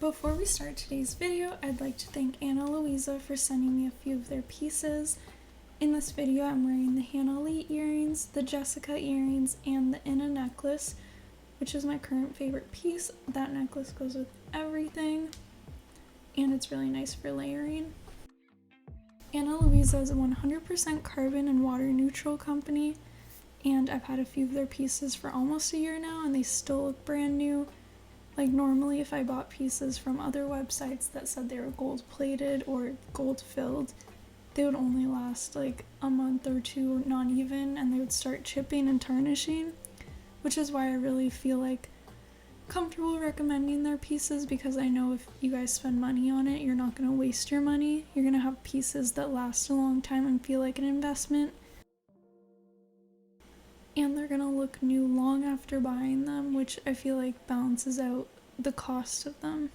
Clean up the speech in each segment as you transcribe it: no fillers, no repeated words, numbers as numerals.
Before we start today's video, I'd like to thank Ana Luisa for sending me a few of their pieces. In this video, I'm wearing the Hannah Lee earrings, the Jessica earrings, and the Inna necklace, which is my current favorite piece. That necklace goes with everything, and it's really nice for layering. Ana Luisa is a 100% carbon and water neutral company, and I've had a few of their pieces for almost a year now, and they still look brand new. Like normally if I bought pieces from other websites that said they were gold plated or gold filled, they would only last like a month or two, not even, and they would start chipping and tarnishing, which is why I really feel like comfortable recommending their pieces, because I know if you guys spend money on it, you're not going to waste your money. You're going to have pieces that last a long time and feel like an investment. And they're gonna look new long after buying them, which I feel like balances out the cost of them.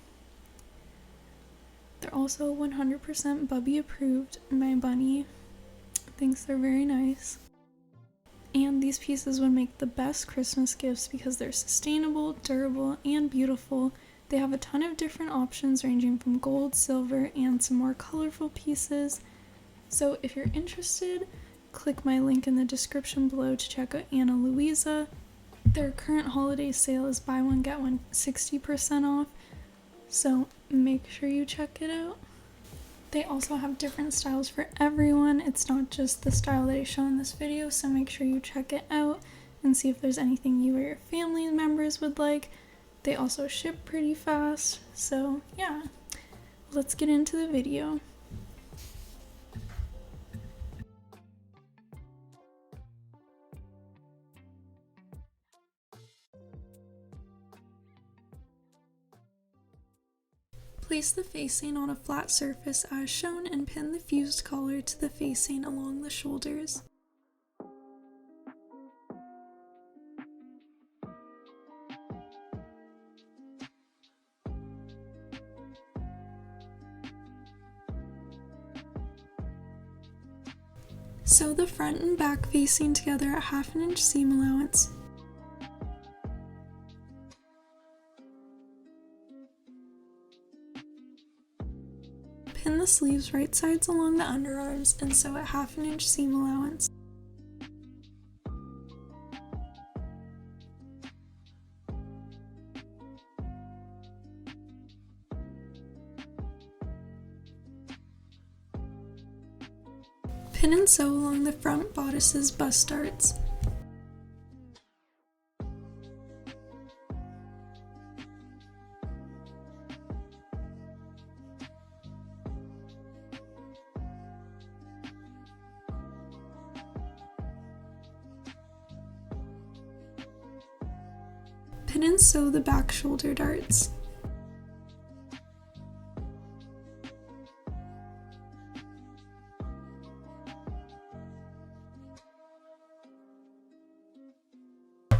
They're also 100% Bubby approved. My bunny thinks they're very nice. And these pieces would make the best Christmas gifts because they're sustainable, durable, and beautiful. They have a ton of different options ranging from gold, silver, and some more colorful pieces. So if you're interested, click my link in the description below to check out Ana Luisa. Their current holiday sale is buy one get one 60% off, so make sure you check it out. They also have different styles for everyone. It's not just the style that I show in this video, so make sure you check it out and see if there's anything you or your family members would like. They also ship pretty fast, so yeah, let's get into the video. Place the facing on a flat surface as shown and pin the fused collar to the facing along the shoulders. Sew the front and back facing together at 1/2 inch seam allowance. Pin the sleeves right sides along the underarms and sew at 1/2 inch seam allowance. Pin and sew along the front bodice's bust darts. Pin and sew the back shoulder darts.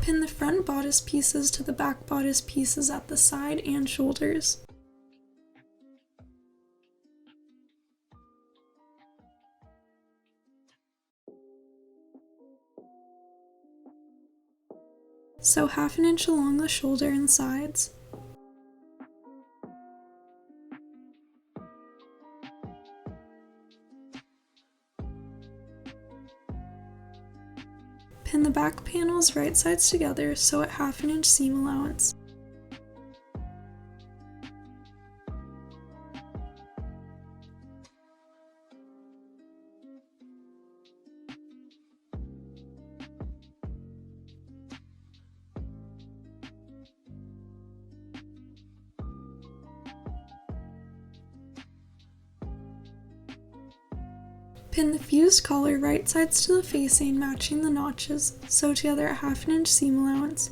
Pin the front bodice pieces to the back bodice pieces at the side and shoulders. Sew 1/2 inch along the shoulder and sides. Pin the back panels right sides together, sew at 1/2 inch seam allowance. Pin the fused collar right sides to the facing, matching the notches, sew together at 1/2 inch seam allowance.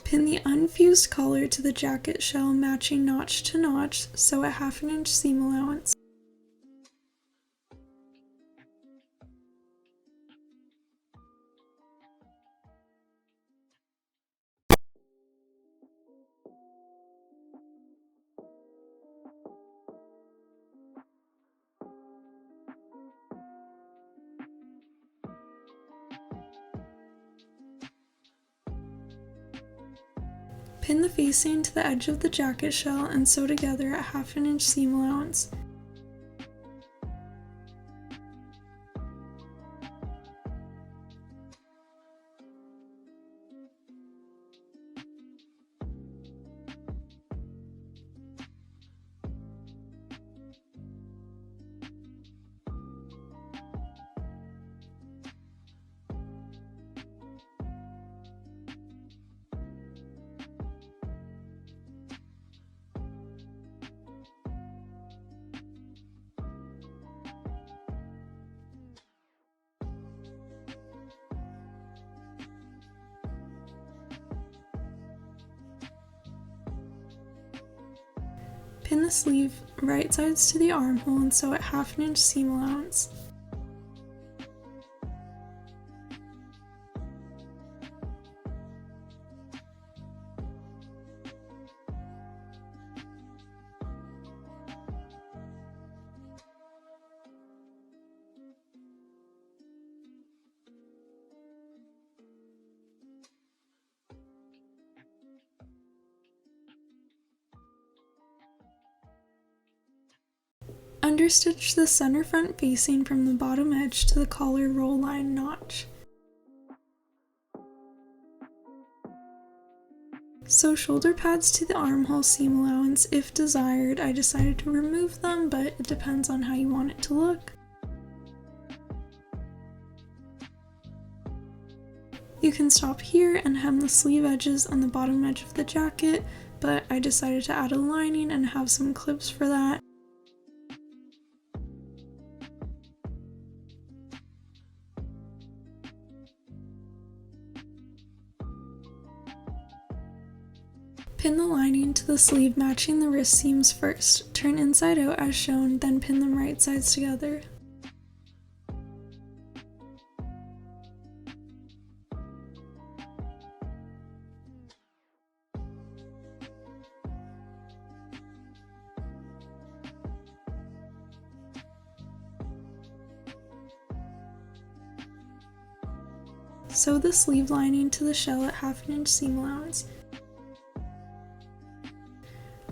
Pin the unfused collar to the jacket shell, matching notch to notch, sew a 1/2 inch seam allowance. Pin the facing to the edge of the jacket shell and sew together at 1/2 inch seam allowance. Pin the sleeve right sides to the armhole and sew at 1/2 inch seam allowance. Understitch the center front facing from the bottom edge to the collar roll line notch. Sew shoulder pads to the armhole seam allowance if desired. I decided to remove them, but it depends on how you want it to look. You can stop here and hem the sleeve edges on the bottom edge of the jacket, but I decided to add a lining and have some clips for that. Pin the lining to the sleeve matching the wrist seams first. Turn inside out as shown, then pin them right sides together. Sew the sleeve lining to the shell at 1/2 inch seam allowance.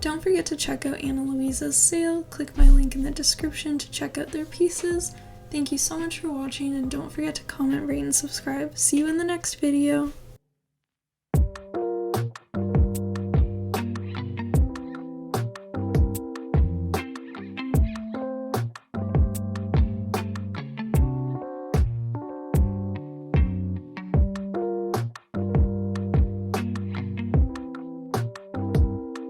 Don't forget to check out Ana Luisa's sale. Click my link in the description to check out their pieces. Thank you so much for watching, and don't forget to comment, rate, and subscribe. See you in the next video!